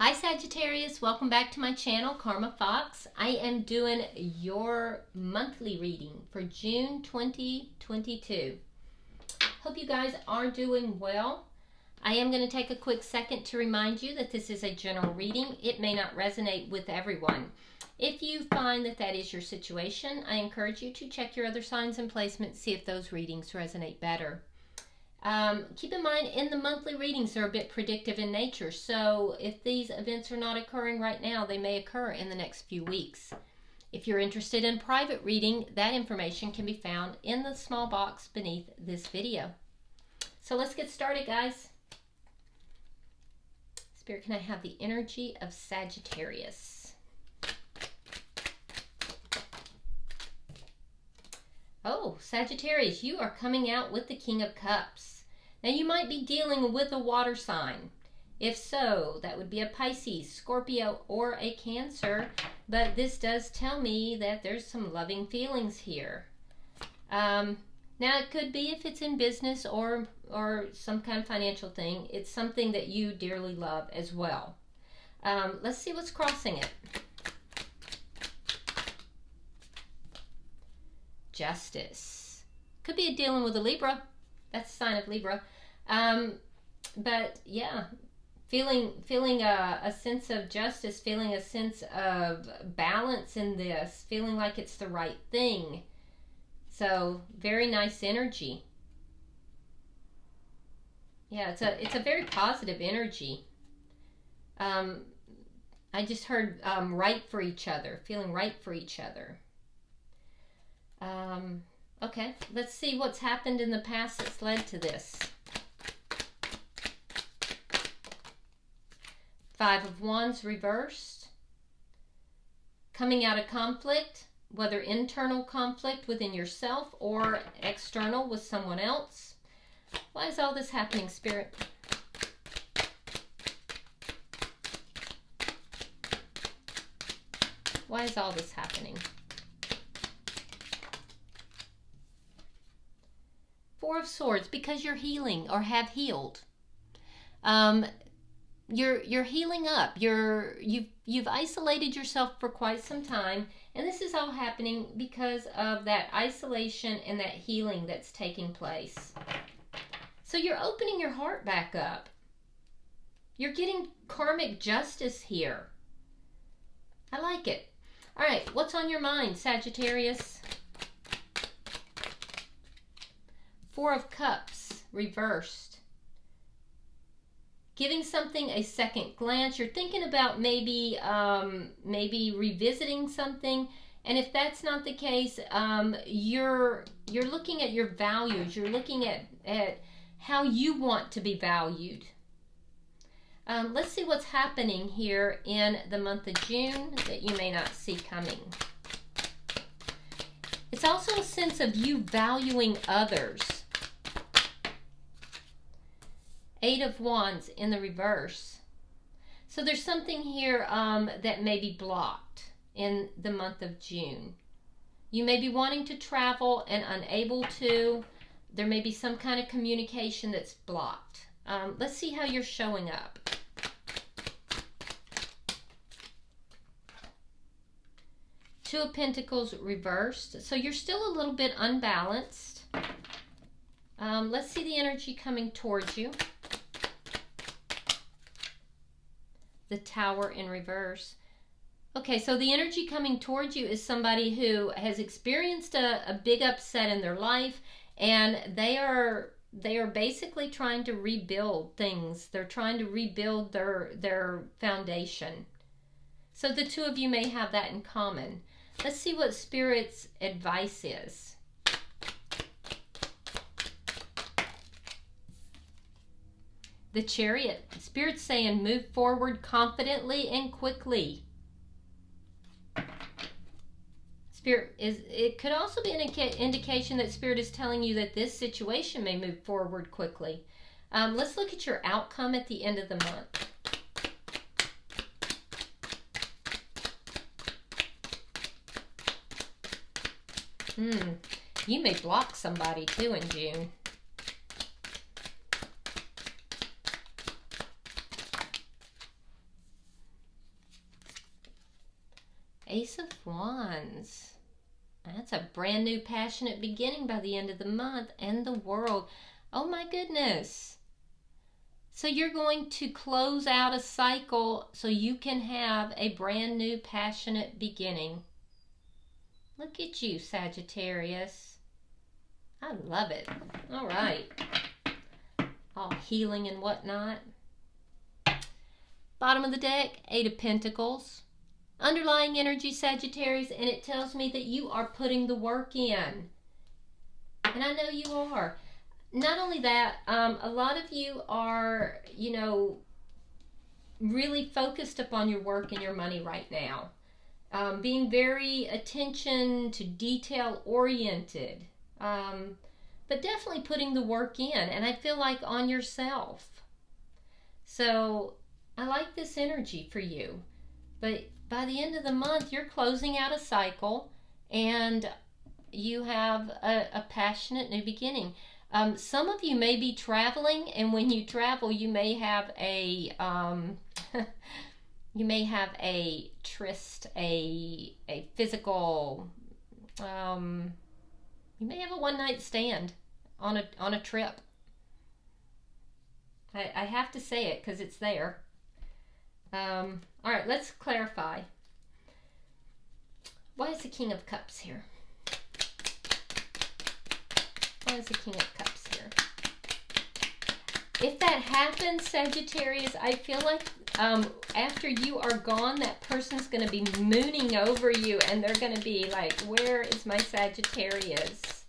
Hi Sagittarius, welcome back to my channel, Karma Fox. I am doing your monthly reading for June 2022. Hope you guys are doing well. I am going to take a quick second to remind you that this is a general reading. It may not resonate with everyone. If you find that that is your situation, I encourage you to check your other signs and placements, see if those readings resonate better. Keep in mind, in the monthly readings, they're a bit predictive in nature. So if these events are not occurring right now, they may occur in the next few weeks. If you're interested in private reading, that information can be found in the small box beneath this video. So let's get started, guys. Spirit, can I have the energy of Sagittarius? Oh, Sagittarius, you are coming out with the King of Cups. Now, you might be dealing with a water sign. If so, that would be a Pisces, Scorpio, or a Cancer. But this does tell me that there's some loving feelings here. Now, it could be if it's in business or some kind of financial thing. It's something that you dearly love as well. Let's see what's crossing it. Justice. Could be dealing with a Libra. That's a sign of Libra. But yeah, feeling a sense of justice, feeling a sense of balance in this, feeling like it's the right thing. So very nice energy. Yeah, it's a very positive energy. I just heard right for each other, feeling right for each other. Okay, let's see what's happened in the past that's led to this. Five of Wands reversed. Coming out of conflict, whether internal conflict within yourself or external with someone else. Why is all this happening, Spirit? Why is all this happening? Four of Swords, because you're healing or have healed. You're healing up. You've isolated yourself for quite some time, and this is all happening because of that isolation and that healing that's taking place. So you're opening your heart back up. You're getting karmic justice here. I like it. All right, what's on your mind, Sagittarius? Four of Cups reversed. Giving something a second glance. You're thinking about maybe revisiting something, and if that's not the case, you're looking at your values. You're looking at how you want to be valued. Let's see what's happening here in the month of June that you may not see coming. It's also a sense of you valuing others. Eight of Wands in the reverse. So there's something here that may be blocked in the month of June. You may be wanting to travel and unable to. There may be some kind of communication that's blocked. Let's see how you're showing up. Two of Pentacles reversed. So you're still a little bit unbalanced. Let's see the energy coming towards you. The Tower in reverse. Okay, so the energy coming towards you is somebody who has experienced a big upset in their life, and they are basically trying to rebuild things. They're trying to rebuild their foundation. So the two of you may have that in common. Let's see what Spirit's advice is. The Chariot. Spirit's saying move forward confidently and quickly. Spirit it could also be an indication that Spirit is telling you that this situation may move forward quickly. Let's look at your outcome at the end of the month. You may block somebody too in June. Ace of Wands. That's a brand new passionate beginning by the end of the month, and the World. Oh my goodness. So you're going to close out a cycle so you can have a brand new passionate beginning. Look at you, Sagittarius. I love it. All right. All healing and whatnot. Bottom of the deck, Eight of Pentacles. Underlying energy, Sagittarius, and it tells me that you are putting the work in. And I know you are. Not only that, a lot of you are, you know, really focused upon your work and your money right now. Being very attention to detail oriented. But definitely putting the work in, and I feel like on yourself. So I like this energy for you. But by the end of the month, you're closing out a cycle, and you have a passionate new beginning. Some of you may be traveling, and when you travel, you may have a you may have a tryst, a physical. You may have a one-night stand on a trip. I have to say it because it's there. All right, let's clarify. Why is the King of Cups here? Why is the King of Cups here? If that happens, Sagittarius, I feel like after you are gone, that person's going to be mooning over you, and they're going to be like, where is my Sagittarius?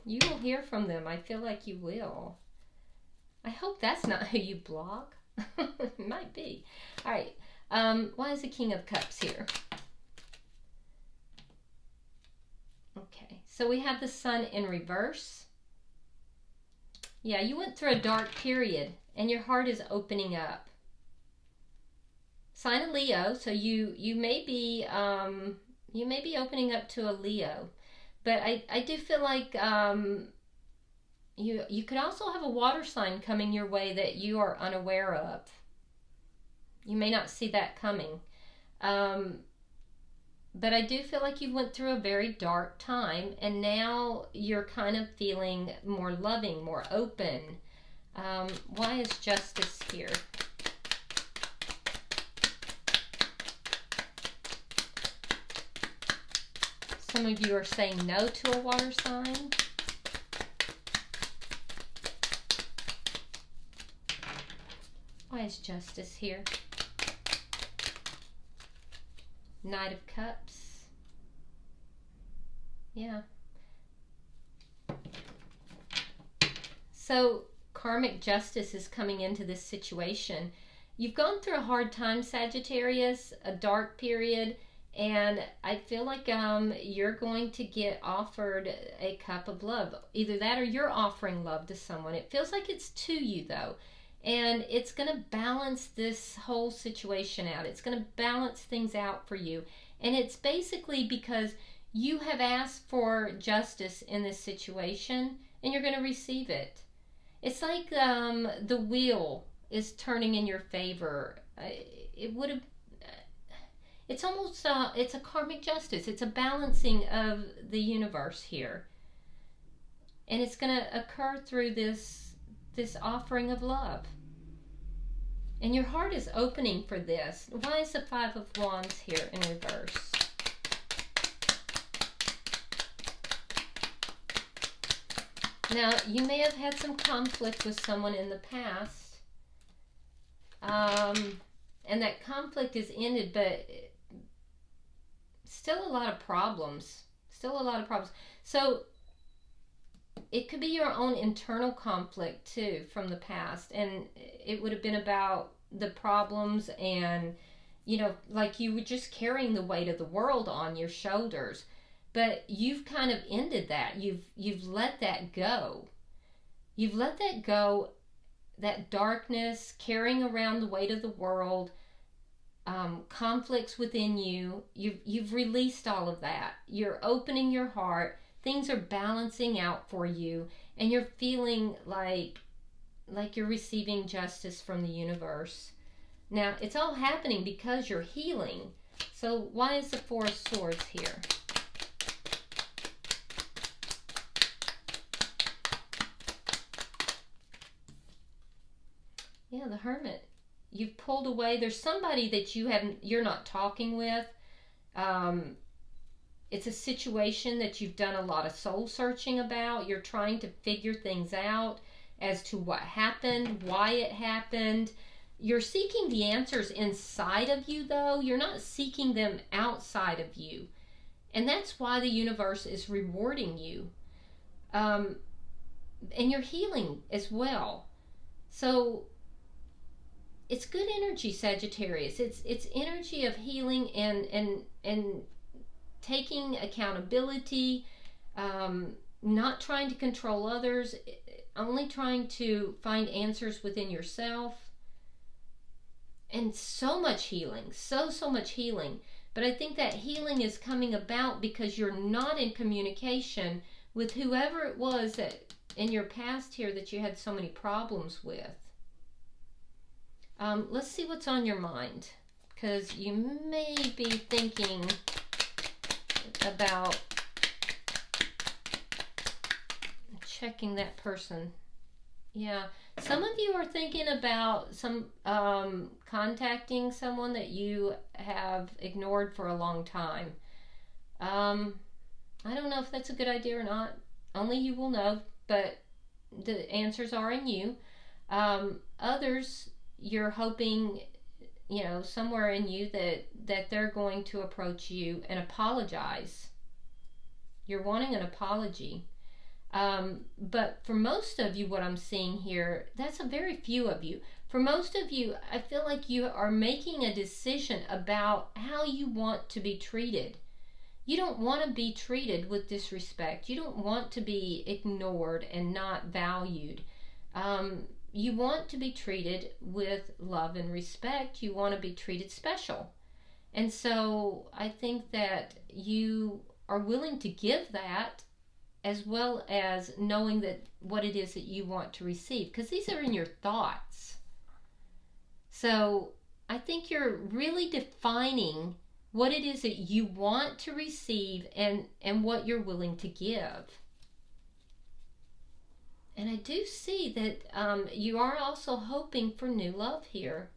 You will hear from them. I feel like you will. I hope that's not who you block. It might be. All right. Why is the King of Cups here? Okay. So we have the Sun in reverse. Yeah, you went through a dark period, and your heart is opening up. Sign of Leo, so you may be opening up to a Leo, but I do feel like you could also have a water sign coming your way that you are unaware of. You may not see that coming, but I do feel like you went through a very dark time, and now you're kind of feeling more loving, more open. Why is Justice here? Some of you are saying no to a water sign. Why is Justice here? Knight of Cups. Yeah. So karmic justice is coming into this situation. You've gone through a hard time, Sagittarius, a dark period, and I feel like you're going to get offered a cup of love. Either that or you're offering love to someone. It feels like it's to you, though. And it's going to balance this whole situation out. It's going to balance things out for you. And it's basically because you have asked for justice in this situation, and you're going to receive it. It's like the wheel is turning in your favor. It's almost, it's a karmic justice. It's a balancing of the universe here. And it's going to occur through this offering of love. And your heart is opening for this. Why is the Five of Wands here in reverse? Now, you may have had some conflict with someone in the past. And that conflict is ended, but still a lot of problems. Still a lot of problems. So it could be your own internal conflict too from the past, and it would have been about the problems, and you know, like you were just carrying the weight of the world on your shoulders. But you've kind of ended that. You've let that go. You've let that go, that darkness, carrying around the weight of the world, conflicts within you. You've released all of that. You're opening your heart. Things are balancing out for you, and you're feeling like you're receiving justice from the universe. Now, it's all happening because you're healing, So why is the Four of Swords here? Yeah, the Hermit. You've pulled away. There's somebody that you're not talking with. It's a situation that you've done a lot of soul searching about. You're trying to figure things out as to what happened, why it happened. You're seeking the answers inside of you, though. You're not seeking them outside of you. And that's why the universe is rewarding you. And you're healing as well. So it's good energy, Sagittarius. It's energy of healing and taking accountability, not trying to control others, only trying to find answers within yourself. And so much healing, so much healing. But I think that healing is coming about because you're not in communication with whoever it was that in your past here that you had so many problems with. Let's see what's on your mind, because you may be thinking about checking that person. Yeah, some of you are thinking about contacting someone that you have ignored for a long time. I don't know if that's a good idea or not. Only you will know, but the answers are in you. Others, you're hoping, somewhere in you that they're going to approach you and apologize. You're wanting an apology. But for most of you, what I'm seeing here, that's a very few of you. For most of you, I feel like you are making a decision about how you want to be treated. You don't want to be treated with disrespect. You don't want to be ignored and not valued. You want to be treated with love and respect. You want to be treated special. And so I think that you are willing to give that, as well as knowing that what it is that you want to receive, because these are in your thoughts. So I think you're really defining what it is that you want to receive and what you're willing to give. And I do see that you are also hoping for new love here.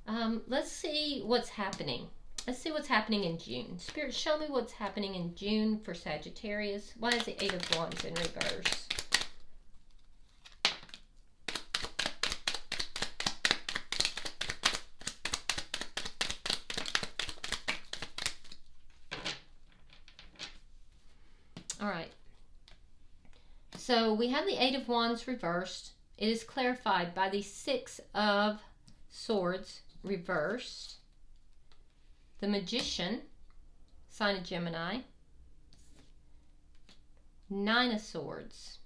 Let's see what's happening. Let's see what's happening in June. Spirit, show me what's happening in June for Sagittarius. Why is the Eight of Wands in reverse? All right. So we have the Eight of Wands reversed. It is clarified by the Six of Swords reversed. The Magician, sign of Gemini. Nine of Swords.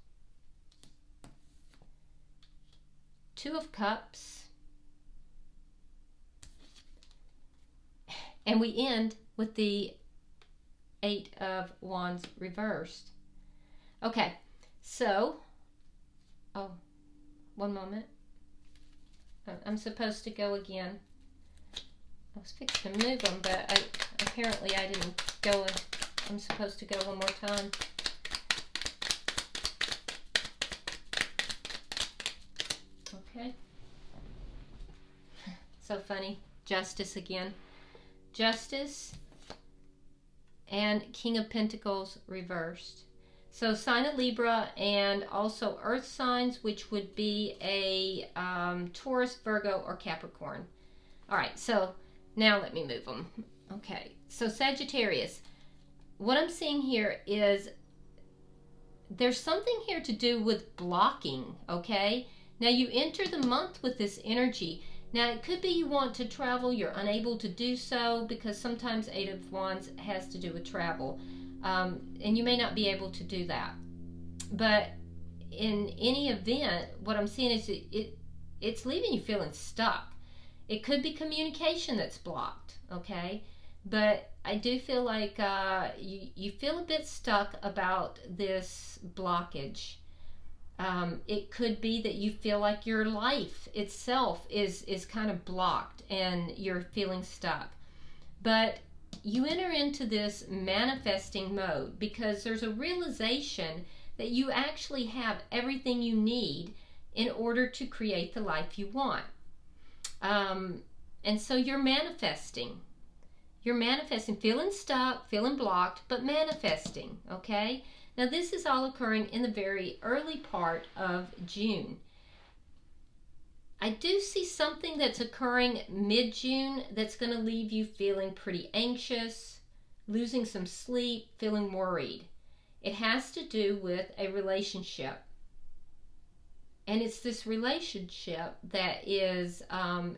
Two of Cups. And we end with the Eight of Wands reversed. Okay, so, one moment. I'm supposed to go again. I was fixing to move them, but apparently I didn't go. I'm supposed to go one more time. Okay. So funny. Justice again. Justice and King of Pentacles reversed. So sign of Libra and also earth signs, which would be a Taurus, Virgo, or Capricorn. All right, so now let me move them. Okay, so Sagittarius, what I'm seeing here is there's something here to do with blocking, okay? Now you enter the month with this energy. Now it could be you want to travel, you're unable to do so because sometimes Eight of Wands has to do with travel. And you may not be able to do that. But in any event, what I'm seeing is it's leaving you feeling stuck. It could be communication that's blocked, okay? But I do feel like you feel a bit stuck about this blockage. It could be that you feel like your life itself is kind of blocked and you're feeling stuck. But you enter into this manifesting mode because there's a realization that you actually have everything you need in order to create the life you want. And so you're manifesting. You're manifesting, feeling stuck, feeling blocked, but manifesting, okay? Now this is all occurring in the very early part of June. I do see something that's occurring mid-June that's going to leave you feeling pretty anxious, losing some sleep, feeling worried. It has to do with a relationship. And it's this relationship that is,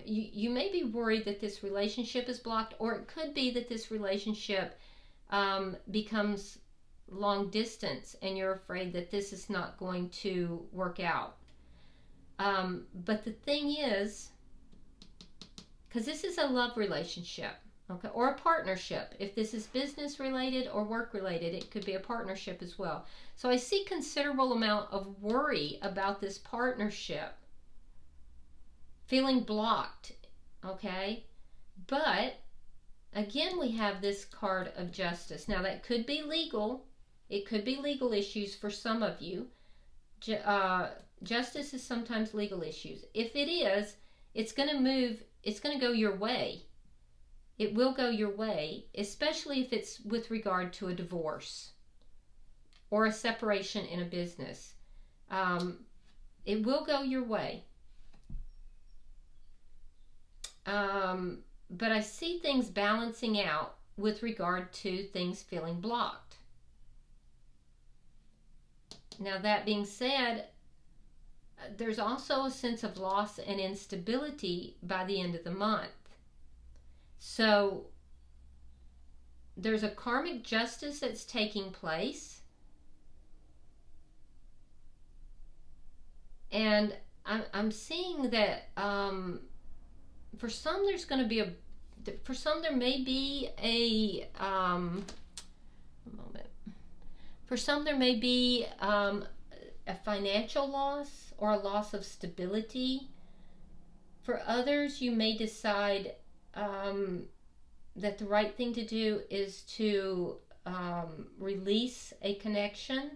you may be worried that this relationship is blocked, or it could be that this relationship becomes long distance and you're afraid that this is not going to work out. But the thing is, because this is a love relationship, okay, or a partnership. If this is business related or work related, it could be a partnership as well. So I see considerable amount of worry about this partnership, feeling blocked, okay? But again, we have this card of justice. Now that could be legal. It could be legal issues for some of you. Justice is sometimes legal issues. If it is, it's going to move, it's going to go your way. It will go your way, especially if it's with regard to a divorce or a separation in a business. It will go your way. But I see things balancing out with regard to things feeling blocked. Now that being said, there's also a sense of loss and instability by the end of the month. So there's a karmic justice that's taking place. And I'm seeing that for some there's going to be for some there may be a moment. For some there may be a financial loss or a loss of stability. For others, you may decide that the right thing to do is to release a connection,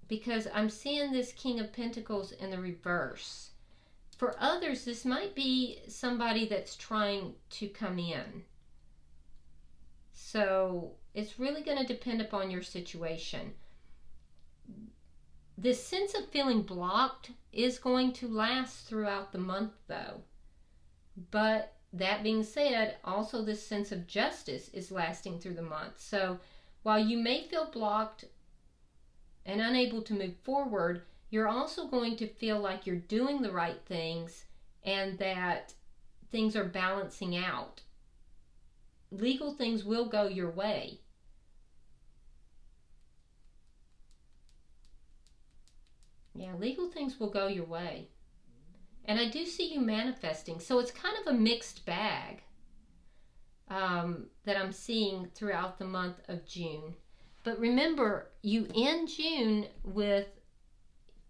because I'm seeing this King of Pentacles in the reverse. For others, this might be somebody that's trying to come in. So it's really going to depend upon your situation. This sense of feeling blocked is going to last throughout the month though. But that being said, also this sense of justice is lasting through the month. So while you may feel blocked and unable to move forward, you're also going to feel like you're doing the right things and that things are balancing out. Legal things will go your way. Yeah, legal things will go your way. And I do see you manifesting. So it's kind of a mixed bag that I'm seeing throughout the month of June. But remember, you end June with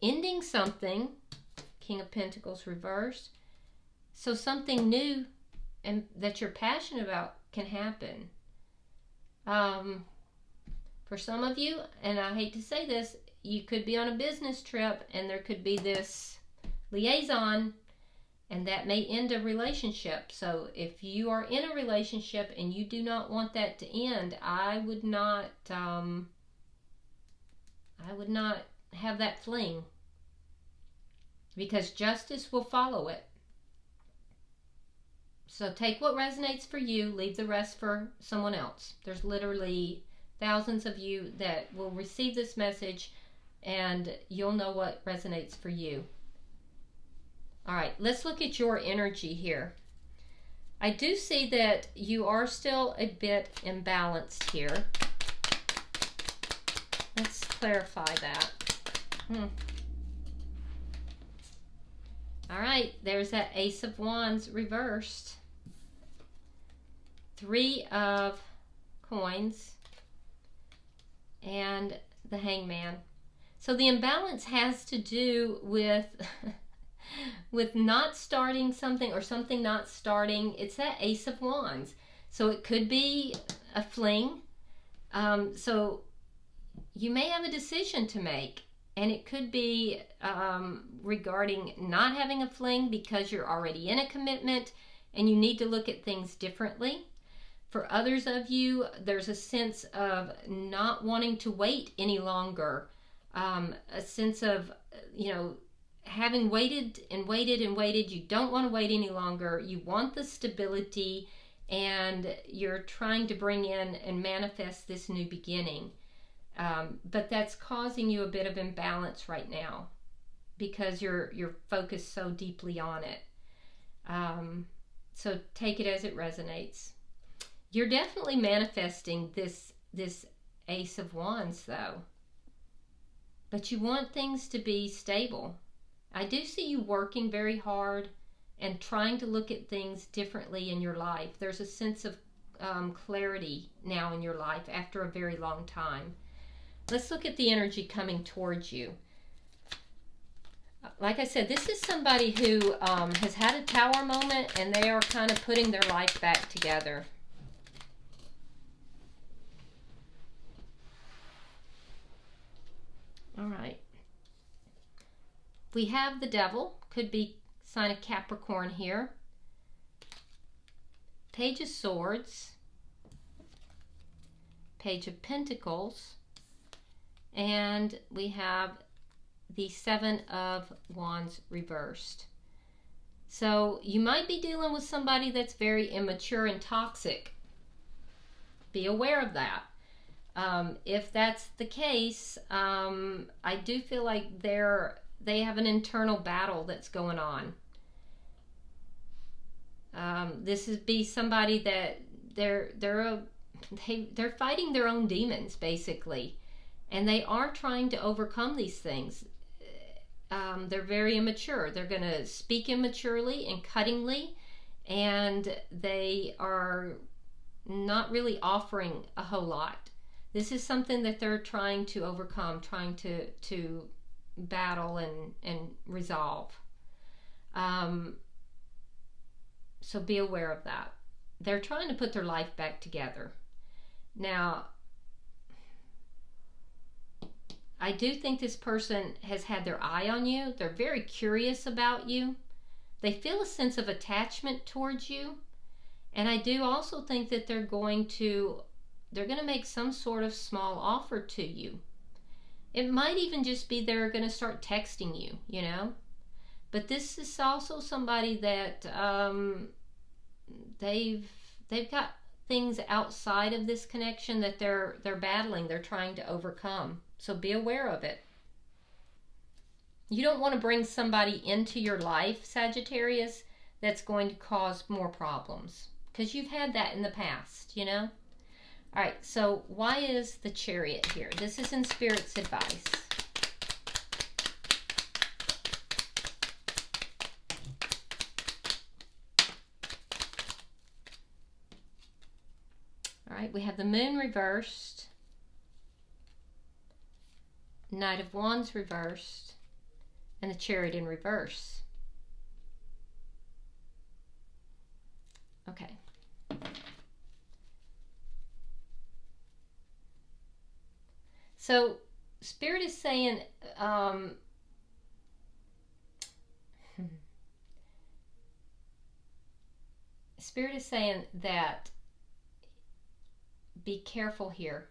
ending something, King of Pentacles reversed. So something new and that you're passionate about can happen. For some of you, and I hate to say this, you could be on a business trip and there could be this liaison and that may end a relationship. So if you are in a relationship and you do not want that to end, I would not have that fling, because justice will follow it. So take what resonates for you, leave the rest for someone else. There's literally thousands of you that will receive this message and you'll know what resonates for you. All right, let's look at your energy here. I do see that you are still a bit imbalanced here. Let's clarify that. All right, there's that Ace of Wands reversed. 3 of Coins and the Hangman. So the imbalance has to do with with not starting something or something not starting. It's that Ace of Wands. So it could be a fling. So you may have a decision to make, and it could be regarding not having a fling because you're already in a commitment and you need to look at things differently. For others of you, there's a sense of not wanting to wait any longer. A sense of, having waited and waited and waited. You don't want to wait any longer. You want the stability, and you're trying to bring in and manifest this new beginning. But that's causing you a bit of imbalance right now because you're focused so deeply on it. So take it as it resonates. You're definitely manifesting this Ace of Wands, though. But you want things to be stable. I do see you working very hard and trying to look at things differently in your life. There's a sense of clarity now in your life after a very long time. Let's look at the energy coming towards you. Like I said, this is somebody who has had a Tower moment, and they are kind of putting their life back together. All right. We have the Devil, could be sign of Capricorn here. Page of Swords, Page of Pentacles, and we have the Seven of Wands reversed. So you might be dealing with somebody that's very immature and toxic. Be aware of that. If that's the case, I do feel like they have an internal battle that's going on. This is be somebody that they're fighting their own demons, basically, and they are trying to overcome these things. They're very immature. They're going to speak immaturely and cuttingly, and they are not really offering a whole lot. This is something that they're trying to overcome, trying to battle and resolve. So be aware of that. They're trying to put their life back together. Now, I do think this person has had their eye on you. They're very curious about you. They feel a sense of attachment towards you. And I do also think that they're going to make some sort of small offer to you. It might even just be they're going to start texting you, But this is also somebody that they've got things outside of this connection that they're battling, they're trying to overcome. So be aware of it. You don't want to bring somebody into your life, Sagittarius, that's going to cause more problems, because you've had that in the past, All right, so why is the Chariot here? This is in Spirit's advice. All right, we have the Moon reversed, Knight of Wands reversed, and the Chariot in reverse. Okay. So Spirit is saying, Spirit is saying that be careful here.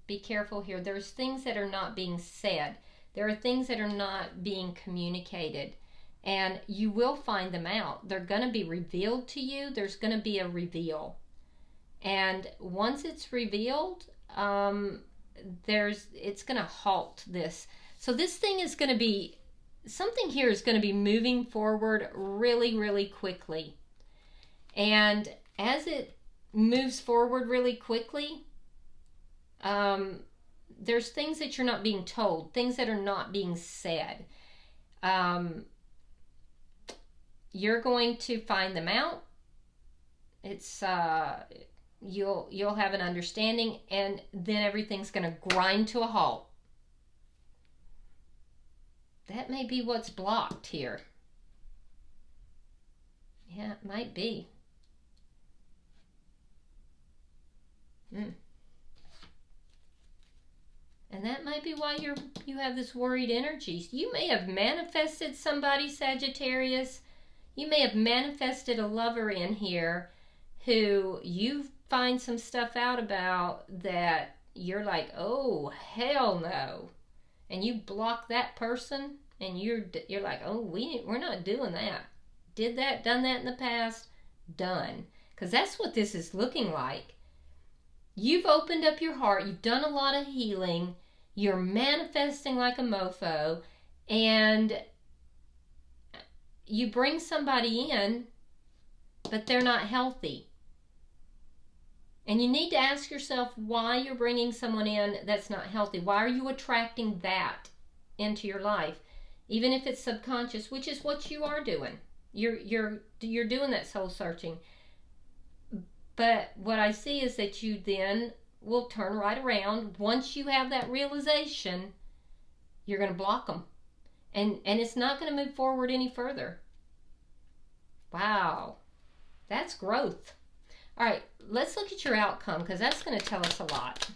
Be careful here. There's things that are not being said. There are things that are not being communicated. And you will find them out. They're going to be revealed to you. There's going to be a reveal. And once it's revealed, it's going to halt this. So this thing is going to be, something here is going to be moving forward really, really quickly. And as it moves forward really quickly, there's things that you're not being told, things that are not being said. You're going to find them out. It's you'll have an understanding, and then everything's going to grind to a halt. that may be what's blocked here. Yeah, it might be. And that might be why you have this worried energy. You may have manifested somebody, Sagittarius. You may have manifested a lover in here who you find some stuff out about that you're like, oh, hell no. And you block that person and you're like, oh, we're not doing that. Did that, done that in the past, done. Because that's what this is looking like. You've opened up your heart. You've done a lot of healing. You're manifesting like a mofo. And you bring somebody in, but they're not healthy. And you need to ask yourself why you're bringing someone in that's not healthy. Why are you attracting that into your life? Even if it's subconscious, which is what you are doing. You're doing that soul searching. But what I see is that you then will turn right around. Once you have that realization, you're going to block them. And it's not going to move forward any further. Wow. That's growth. All right, let's look at your outcome because that's going to tell us a lot.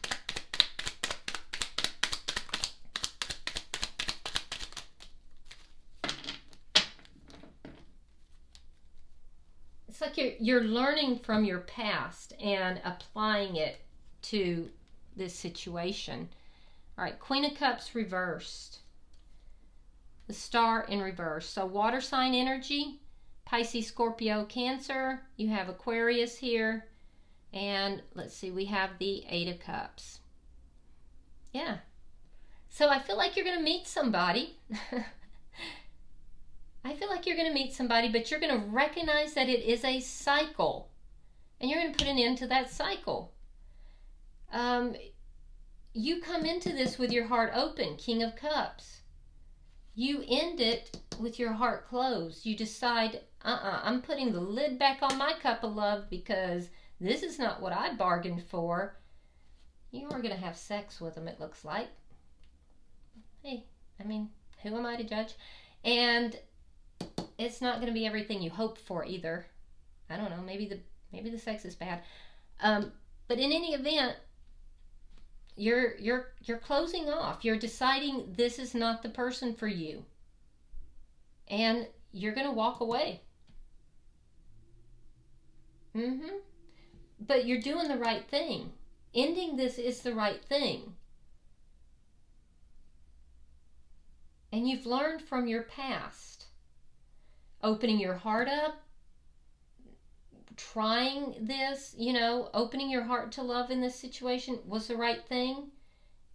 It's like you're learning from your past and applying it to this situation. All right, Queen of Cups reversed. The Star in reverse. So water sign energy, Pisces, Scorpio, Cancer. You have Aquarius here. And let's see, we have the Eight of Cups. Yeah. So I feel like you're going to meet somebody. I feel like you're going to meet somebody, but you're going to recognize that it is a cycle. And you're going to put an end to that cycle. You come into this with your heart open, King of Cups. You end it with your heart closed. You decide, I'm putting the lid back on my cup of love because this is not what I bargained for. You are going to have sex with them, it looks like. Hey, I mean, who am I to judge? And it's not going to be everything you hoped for either. I don't know, maybe the sex is bad. But in any event, you're closing off. You're deciding this is not the person for you. And you're going to walk away. But you're doing the right thing. Ending this is the right thing. And you've learned from your past. Opening your heart up, trying this, opening your heart to love in this situation was the right thing.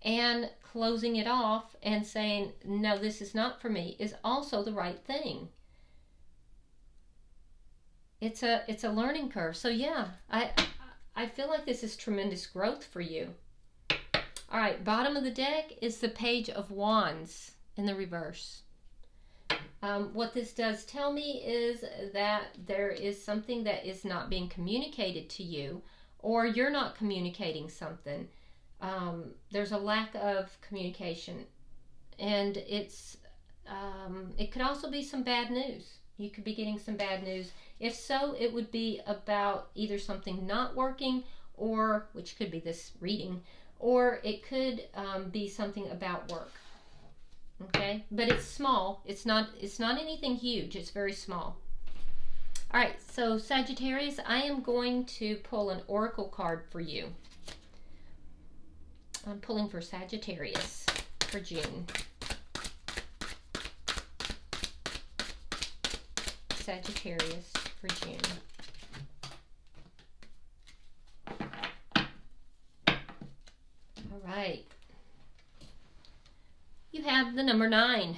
And closing it off and saying, no, this is not for me, is also the right thing. It's a learning curve. So yeah, I feel like this is tremendous growth for you. All right, bottom of the deck is the Page of Wands in the reverse. What this does tell me is that there is something that is not being communicated to you, or you're not communicating something. There's a lack of communication, and it could also be some bad news. You could be getting some bad news. If so, it would be about either something not working, or which could be this reading, or it could be something about work. Okay, but it's small. It's not anything huge. It's very small. All right, so Sagittarius, I am going to pull an oracle card for you. I'm pulling for Sagittarius for June. Sagittarius for June. All right. You have the number 9.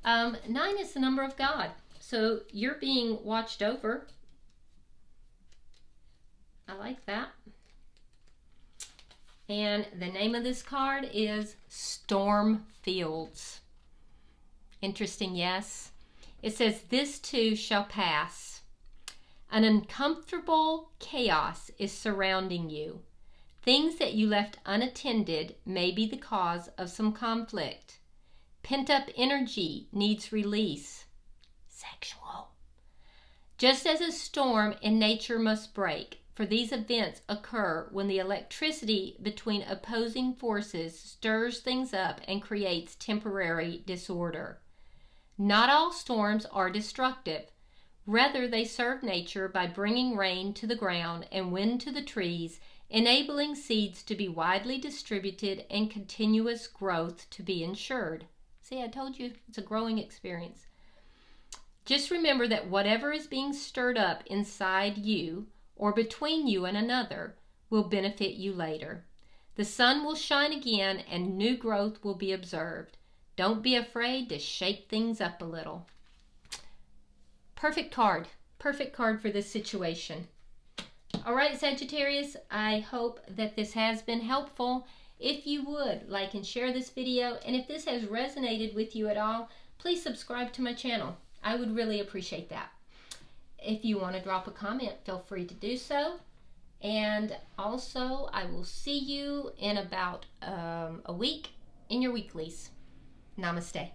9 is the number of God. So you're being watched over. I like that. And the name of this card is Storm Fields. Interesting, yes? It says, this too shall pass. An uncomfortable chaos is surrounding you. Things that you left unattended may be the cause of some conflict. Pent-up energy needs release. Sexual. Just as a storm in nature must break, for these events occur when the electricity between opposing forces stirs things up and creates temporary disorder. Not all storms are destructive. Rather, they serve nature by bringing rain to the ground and wind to the trees, enabling seeds to be widely distributed and continuous growth to be ensured. See, I told you it's a growing experience. Just remember that whatever is being stirred up inside you or between you and another will benefit you later. The sun will shine again and new growth will be observed. Don't be afraid to shake things up a little. Perfect card for this situation. All right, Sagittarius, I hope that this has been helpful. If you would like and share this video, and if this has resonated with you at all, please subscribe to my channel. I would really appreciate that. If you want to drop a comment, feel free to do so. And also, I will see you in about a week in your weeklies. Namaste.